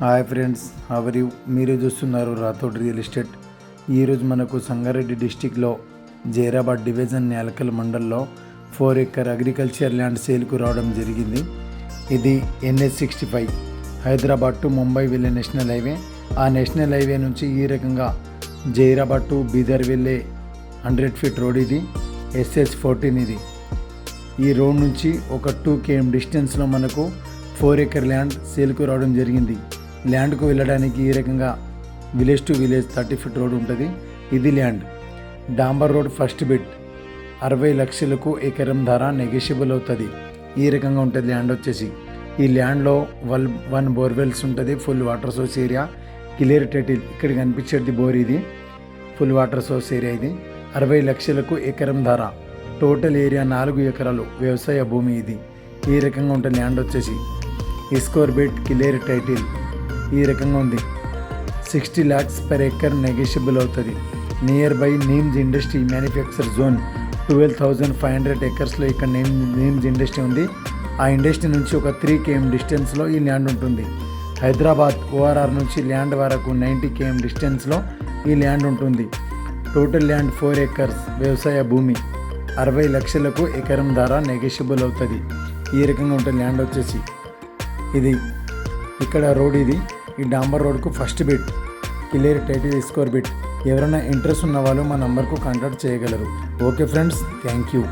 Hi friends, how are you. మీరు చూస్తున్నారు Rathod real estate. ఈరోజు మనకు సంగారెడ్డి డిస్టిక్లో జైరాబాద్ డివిజన్ నేలకల్ మండల్లో 4 ఎకర్ అగ్రికల్చర్ ల్యాండ్ సేల్కు రావడం జరిగింది. ఇది NH65 హైదరాబాద్ టు ముంబై వెళ్ళే నేషనల్ హైవే. ఆ నేషనల్ హైవే నుంచి ఈ రకంగా జైరాబాద్ టు బీదర్ వెళ్ళే 100 ఫీట్ రోడ్ ఇది. SH14 ఇది. ఈ రోడ్ నుంచి ఒక 2 km డిస్టెన్స్లో మనకు 4 ఎకర్ ల్యాండ్ సేల్కు రావడం జరిగింది. ల్యాండ్కు వెళ్ళడానికి ఈ రకంగా village to village 30 feet road ఉంటుంది. ఇది ల్యాండ్ డాంబర్ రోడ్ ఫస్ట్ బిట్ 60 లక్షలకు ఎకరం ధర నెగోషియబుల్ అవుతుంది. ఈ రకంగా ఉంటుంది ల్యాండ్ వచ్చేసి. ఈ ల్యాండ్లో 1 బోర్వెల్స్ ఉంటుంది. Full water source area, clear title. ఇక్కడ కనిపించేది బోర్, ఇది ఫుల్ వాటర్ సోర్స్ ఏరియా. ఇది 60 లక్షలకు ఎకరం ధర. టోటల్ ఏరియా 4 ఎకరాలు వ్యవసాయ భూమి. ఇది ఈ రకంగా ఉంటుంది ల్యాండ్ వచ్చేసి. Square bit, clear title. ఈ రకంగా ఉంది. 60 lakhs పర్ ఎకర్ నెగోషియబుల్ అవుతుంది. Near by NIMS industry manufacture zone 12,500 ఎకర్స్లో ఇక్కడ నీమ్స్ ఇండస్ట్రీ ఉంది. ఆ ఇండస్ట్రీ నుంచి ఒక 3 km డిస్టెన్స్లో ఈ ల్యాండ్ ఉంటుంది. హైదరాబాద్ ORR నుంచి ల్యాండ్ వరకు 90 km డిస్టెన్స్లో ఈ ల్యాండ్ ఉంటుంది. టోటల్ ల్యాండ్ 4 ఎకర్స్ వ్యవసాయ భూమి. 60 లక్షలకు ఎకరం ధర నెగోషియబుల్ అవుతుంది. ఈ రకంగా ఉంటుంది ల్యాండ్ వచ్చేసి. ఇది ఇక్కడ రోడ్. ఇది ఈ డాంబర్ రోడ్కు first bit, clear title, square bit. ఎవరైనా ఇంట్రెస్ట్ ఉన్న వాళ్ళు మా నంబర్కు కాంటాక్ట్ చేయగలరు. Okay friends, thank you.